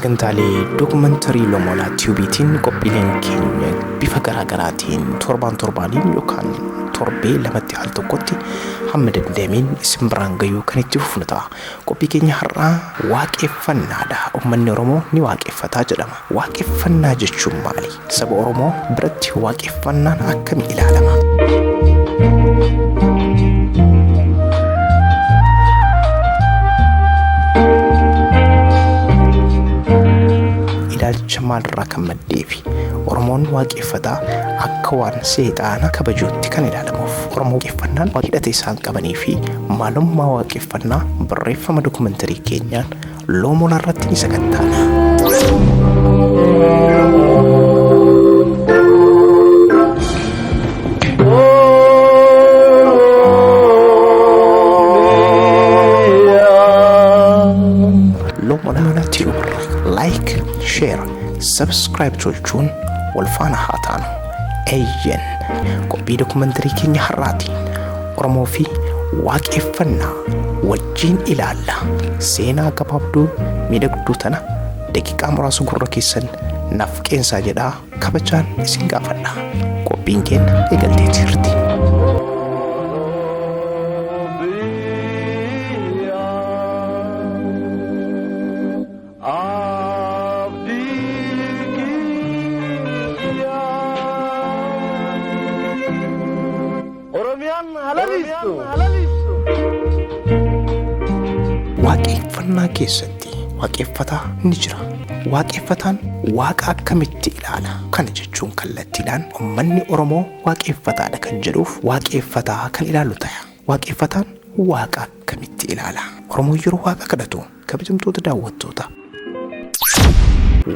sagantaalee dookumantarii Lomola Tiubiitiin qophiileen keenya bifa garaagaraatiin torbaaniin yookaan torbee lamatti al tokkotti hamma dandeenyeen isin biraan gahuu kan itti fufnu ta'a. Qophii keenya har'aa waaqeffannaadha. Uummanni Oromoo ni waaqeffataa jedhama. Waaqeffannaa jechuun maali? Saba Oromoo biratti waaqeffannaan akkamiin ilaalama? Ilaalcha maalirraa kan maddeefi Oromoon waaqeffataa akka waan seexaana kabajuutti kan ilaalamuuf Oromoo waaqeffannaan hidhata isaan qabanii fi maalummaa waaqeffannaa barreeffama dookumantarii keenyaan Lomola irratti ni sagantaana. Lomola Tube like, share, subscribe gochuun wal faana haa taanu. Eeyyen qophii dookumantarii keenya har'aatiin Oromoo fi waaqeffannaa wajjin ilaalla. Seenaa gabaabduu miidhagduu tana daqiiqaa muraasa gurra keessan naaf qeensaa jedhaa kabajaan isin gaafadha. Qophiin keenya eegaltee jirti. Waaqeffannaa keessatti waaqeffataa ni jira. Waaqeffataan waaqa akkamitti ilaala? Kana jechuun kallattiidhaan uummanni Oromoo waaqeffataadha kan jedhuuf waaqeffataa kan ilaalu ta'a. Waaqeffataan waaqa akkamitti ilaala? Oromoo yeroo waaqa kadhatu kabajamtoota daawwattoota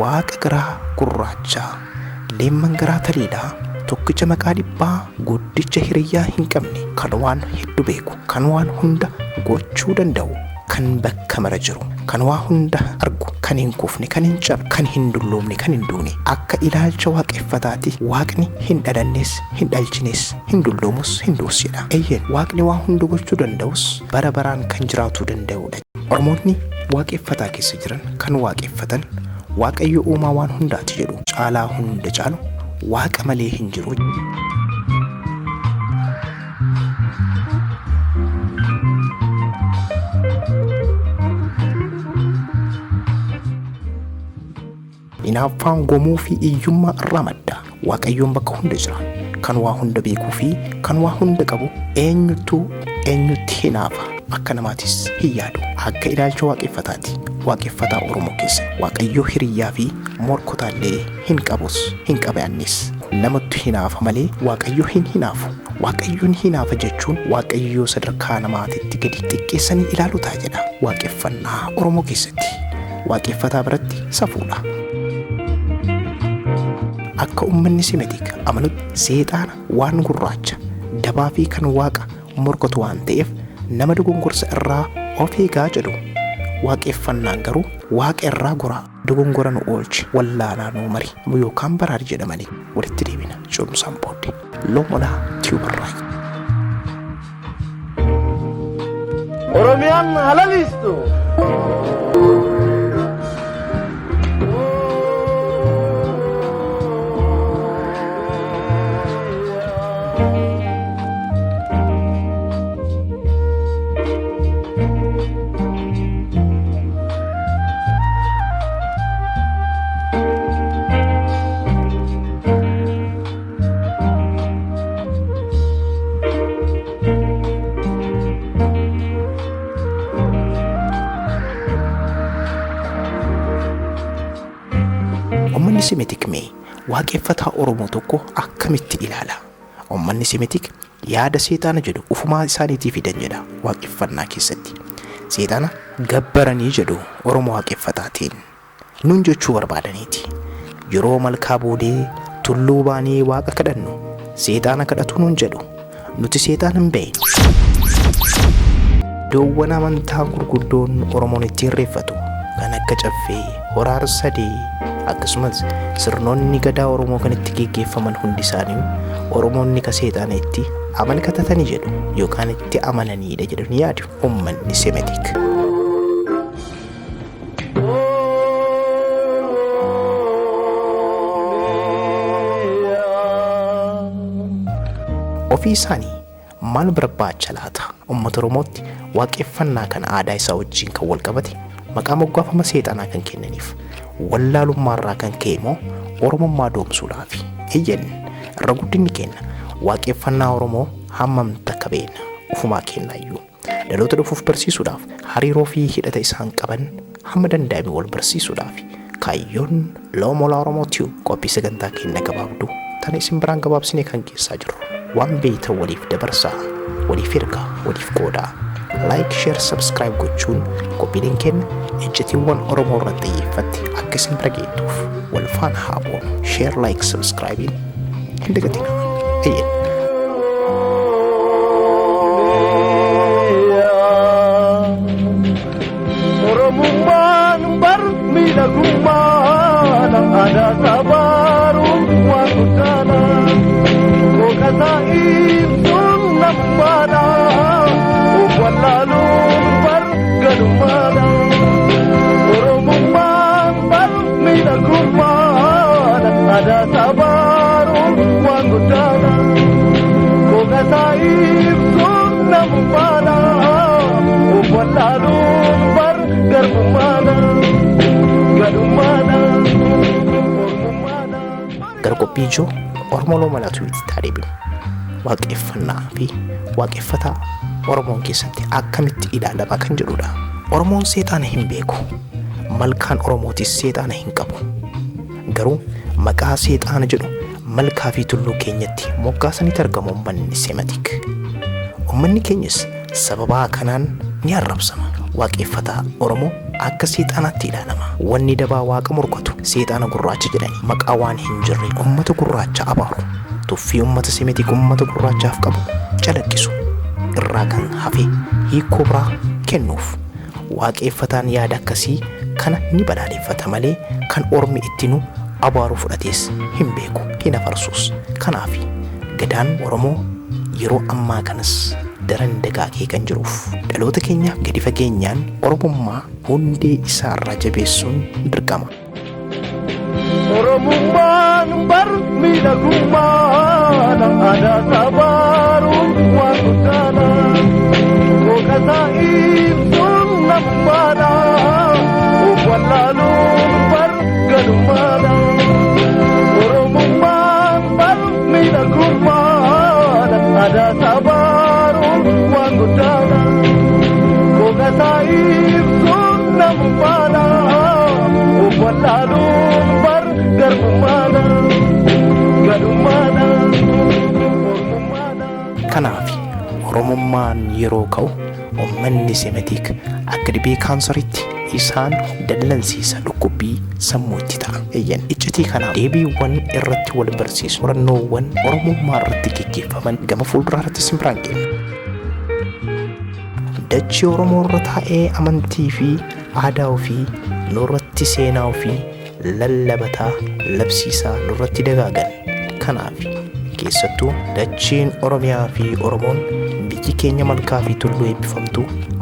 waaqa garaa gurraachaa leemman garaa taliidhaa tokkicha maqaa dhibbaa guddicha hiriyyaa hin qabne kan waan hedduu beeku kan waan hunda gochuu danda'u kan bakka mara jiru kan waa hunda argu kan hin kufne kan hin cabne kan hin dulloomne kan hin duune akka ilaalcha waaqeffataati waaqni hin dhalannes hin dhalchines hin dulloomus hin duusidha. Eeyyeen waaqni waa hunda gochuu danda'us bara baraan kan jiraatuu danda'udha. Oromoonni waaqeffataa keessa jiran kan waaqeffatan Waaqayyo uumaa waan hundaati jedhu caalaa hunda caalu waaqa malee hin jiru. Inaaffaan gomuu fi iyyummaa irraa madda. Waaqayyoon bakka hunda jira. Kan waa hunda beekuu fi kan waa hunda qabu eenyutti hinaafa akka namaatis hin yaadu. Akka ilaalcha waaqeffataati. Waaqeffataa Oromoo keessa Waaqayyo hiriyyaa fi morkotaallee hin qabus hin qabaannis namatti hinaafa malee Waaqayyo hin hinaafu. Waaqayyoon hinaafa jechuun Waaqayyo sadarkaa namaatitti gadi xiqqeessanii ilaaluu ta'a jedha. Waaqeffannaa Oromoo keessatti waaqeffataa biratti safuudha. Akka uummanni Semitik amanutti seexaana waan gurraacha dabaa fi kan waaqa morkotu waan ta'eef nama dogongorsa irraa of eegaa jedhu. Waaqeffannaan garuu waaqa irraa goraa dogongora nu oolchi wallaanaa nuu mari yookaan baraari jedhamanii walitti deebina cimsaan booddee. Lomola Tiubarraa Oromiyaan halalistu. Uummanni Semitik mee waaqeffataa Oromoo tokko akkamitti ilaala? Uummanni Semitik yaada seexaana jedhu ufumaa isaaniitii fidan jedha waaqeffannaa keessatti. Seexaana gabbaranii jedhu Oromoo waaqeffataatiin nun jechuu barbaadaniiti. Yeroo malkaa boodee tulluu baanee waaqa kadhannu seexaana kadhatu nun jedhu nuti seexaana hin beeknu. Iddoowwan amantaa gurguddoon Oromoon ittiin irreeffatu kan akka caffee, horaar sadii akkasumas sirnoonni gadaa Oromoo kan itti geggeeffaman hundi isaanii Oromoonni ka seexaana itti amankatatanii jedhu yookaan itti amananiidha jedhanii yaadu uummanni Semitik. ofii isaanii maal barbaacha laata uummata Oromootti waaqeffannaa kan aadaa isaa wajjin kan wal qabate maqaa moggaafama seexanaa kan kennaniif wallaalummaarraa kan ka'e immoo Oromummaa doomsuudhaaf iyyan irra guddinni kenna waaqeffannaa Oromoo hammam takka beena ufumaa kennaayyuu dhaloota dhufuuf barsiisuudhaaf hariiroo fi hidhata isaan qaban hamma danda'ame wal barsiisuudhaaf kaayyoon Loomola Oromootiyu qophii sagantaa kenna gabaabduu tan isin biraan gabaabsinee kan keessaa jirru waan beektan waliif dabarsaa waliif ergaa waliif qoodaa like share subscribe gochuun qophiileen kenna ejjetiiwwan Oromoo irratti xiyyeeffatti akka isin bira geettuuf wal faana haa boonu share like subscribe hin dagatinaa ayyan Oromummaan bar miidhagummaan aadaa sabaaruun waan guddaadha. Kookasaa ibsuun namummaadha. Of wallaaluun bar gadummaadha. Oromummaan bar miidhagummaan aadaa sabaaruun waan guddaadha. Kookasaa ibsuun namummaadha. Of wallaaluun bar Gargobbee ijoo Oromoo Loomalatu itti taadheebinu waaqeffannaa fi waaqeffataa Oromoon keessatti akkamitti ilaalama kan jedhudha. Oromoon seexaana hin beeku malkaan Oromootis seexaana hin qabu garuu maqaa seexaana jedhu malkaa fi tulluu keenyatti moggaasanitti argamu uummanni Seematik. Uummanni keenyas sababaa kanaan ni arrabsama. Waaqeffataa Oromoo akka seexaanaatti ilaalama. Wanni dabaa waaqa morkatu seexaana gurraacha jedhanii maqaa waan hin jirre uummata gurraacha abaaru tuffii uummata Seematik uummata gurraachaaf qabu calaqqisu irraa kan hafe hiikoo biraa kennuuf waaqeffataan yaada akkasii kana ni balaaleffata malee kan Ormi ittinu abaaru fudhatees hin beeku hin afarsuus. Kanaaf gadaan Oromoo yeroo ammaa kanas daran dagaagee kan jiruuf dhaloota keenyaaf gadi fageenyaan Oromummaa hundee isaarraa jabeessuun dirqama. Oromummaan bar miidhagummaan aadaa sabaaruun waan guddaadha. Kookasaa ibsuun namummaadha. Of wallaaluun bar gadummaadha. Oromummaan bar miidhagummaan aadaa sabaaruun waan guddaadha. Kookasaa ibsuun namummaadha. Of wallaaluun bar garbummaadha. Gadummaadha. Kanaaf Oromummaan yeroo ka'u uummanni Seematik akka dhibee kaansariitti isaan dallansiisa dhukkubbii sammuu itti ta'a. Iyyan iccitii kanaaf deebiiwwan irratti wal barsiisu qorannoowwan Oromummaa irratti gaggeeffaman gama fuulduraatti isin biraan geenya. Dachee Oromoo irra taa'ee amantii fi aadaa ofii nurratti seenaa ofii lallabataa labsiisaa nurratti dagaagan. Kanaaf keessattuu dacheen Oromiyaa fi Oromoon biyyi keenya malkaa fi tulluu eebbifamtu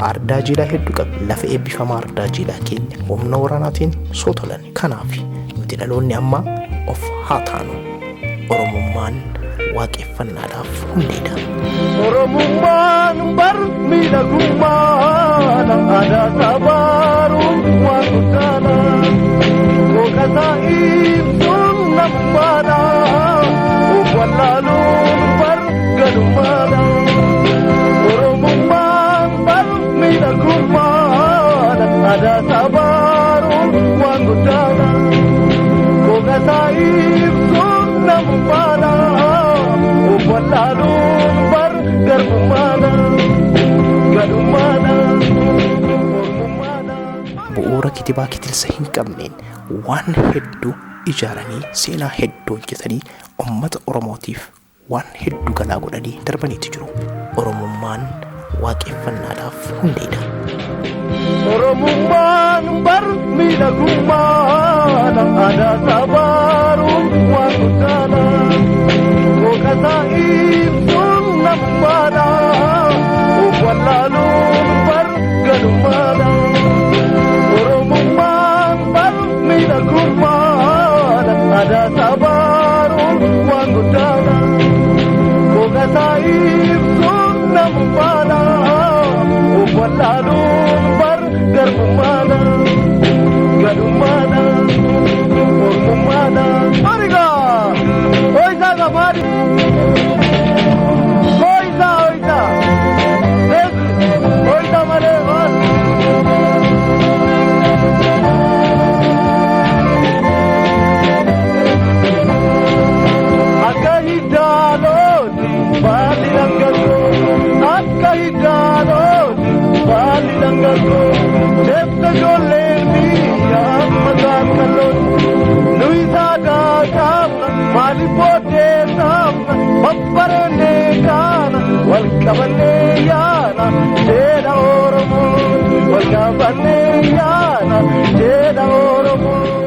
ardaa jiilaa hedduu qabdi. Lafa eebbifamaa ardaa jiilaa keenya humna waraanaatiin sootolan. Kanaaf nuti dhaloonni ammaa of haa taanu. Oromummaan waaqeffannaadhaaf hundeedha. Oromummaan bar miidhagummaan aadaa sabaaruun waan guddaadha. Kookasaa ibsuun namummaadha. Of wallaaluun bar gadummaadha. Oromummaan bar miidhagummaan aadaa sabaaruun waan guddaadha. Kookasaa ibsuun namummaadha. Of wallaaluun bar garbummaadha. Gadummaadha. Bu'uura kitibaa kitilsa hin qabneen waan hedduu ijaaranii seenaa hedduu hojjetanii uummata Oromootiif waan hedduu galaa godhanii darbaniitu jiru. Oromummaan waaqeffannaadhaaf hundeedha. Oromummaan bar miidhagummaan aadaa sabaaruun waan guddaadha. Kookasaa ibsuun namummaadha. Of wallaaluun bar gadummaadha. Oromummaan bar miidhagummaan aadaa sabaaruun waan guddaadha. Kokasaib sunnamumana Uwalalun bar garbumana Gadumana Urmumana Mariga Oisa gamari Oisa Oisa mare Balilanggago, Jepta Joleni, Yamazakalon, Luisada Samna, Malipote Samna, Paparane Kana, Walkabane Yana, Jeda Oromo, Walkabane Yana, Jeda Oromo.